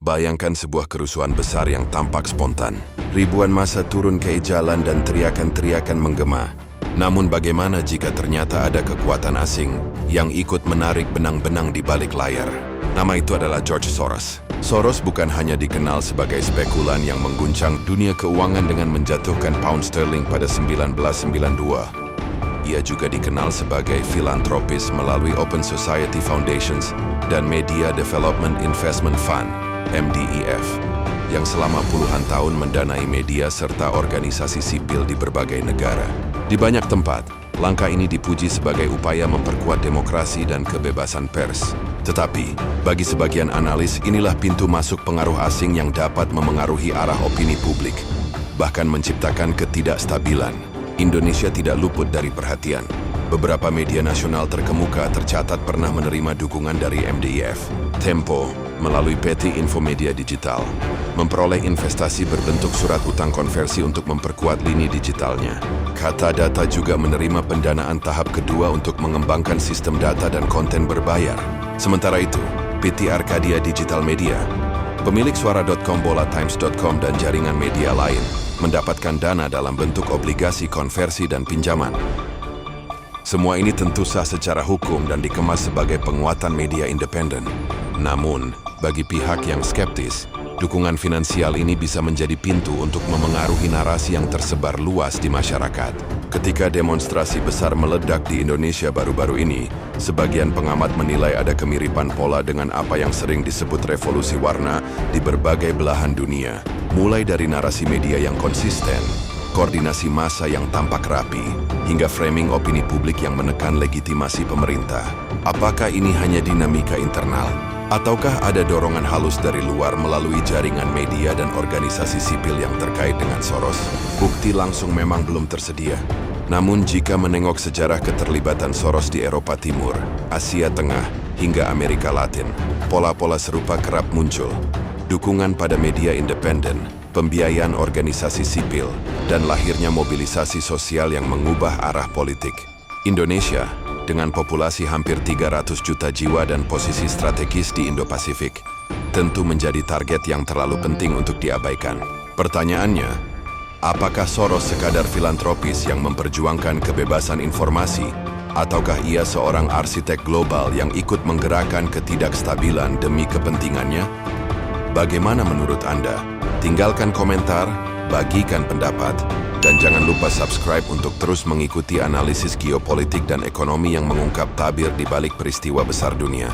Bayangkan sebuah kerusuhan besar yang tampak spontan. Ribuan massa turun ke jalan dan teriakan-teriakan menggema. Namun bagaimana jika ternyata ada kekuatan asing yang ikut menarik benang-benang di balik layar? Nama itu adalah George Soros. Soros bukan hanya dikenal sebagai spekulan yang mengguncang dunia keuangan dengan menjatuhkan pound sterling pada 1992. Ia juga dikenal sebagai filantropis melalui Open Society Foundations dan Media Development Investment Fund (MDEF) yang selama puluhan tahun mendanai media serta organisasi sipil di berbagai negara. Di banyak tempat, langkah ini dipuji sebagai upaya memperkuat demokrasi dan kebebasan pers. Tetapi, bagi sebagian analis, inilah pintu masuk pengaruh asing yang dapat memengaruhi arah opini publik, bahkan menciptakan ketidakstabilan. Indonesia tidak luput dari perhatian. Beberapa media nasional terkemuka tercatat pernah menerima dukungan dari MDEF. Tempo, melalui PT Infomedia Digital, memperoleh investasi berbentuk surat utang konversi untuk memperkuat lini digitalnya. Kata Data juga menerima pendanaan tahap kedua untuk mengembangkan sistem data dan konten berbayar. Sementara itu, PT Arcadia Digital Media, pemilik Suara.com, BolaTimes.com, dan jaringan media lain, mendapatkan dana dalam bentuk obligasi konversi dan pinjaman. Semua ini tentu sah secara hukum dan dikemas sebagai penguatan media independen. Namun, bagi pihak yang skeptis, dukungan finansial ini bisa menjadi pintu untuk memengaruhi narasi yang tersebar luas di masyarakat. Ketika demonstrasi besar meledak di Indonesia baru-baru ini, sebagian pengamat menilai ada kemiripan pola dengan apa yang sering disebut revolusi warna di berbagai belahan dunia. Mulai dari narasi media yang konsisten, koordinasi massa yang tampak rapi, hingga framing opini publik yang menekan legitimasi pemerintah. Apakah ini hanya dinamika internal? Ataukah ada dorongan halus dari luar melalui jaringan media dan organisasi sipil yang terkait dengan Soros? Bukti langsung memang belum tersedia. Namun jika menengok sejarah keterlibatan Soros di Eropa Timur, Asia Tengah, hingga Amerika Latin, pola-pola serupa kerap muncul. Dukungan pada media independen, pembiayaan organisasi sipil, dan lahirnya mobilisasi sosial yang mengubah arah politik. Indonesia, dengan populasi hampir 300 juta jiwa dan posisi strategis di Indo-Pasifik, tentu menjadi target yang terlalu penting untuk diabaikan. Pertanyaannya, apakah Soros sekadar filantropis yang memperjuangkan kebebasan informasi, ataukah ia seorang arsitek global yang ikut menggerakkan ketidakstabilan demi kepentingannya? Bagaimana menurut Anda? Tinggalkan komentar, bagikan pendapat, dan jangan lupa subscribe untuk terus mengikuti analisis geopolitik dan ekonomi yang mengungkap tabir di balik peristiwa besar dunia.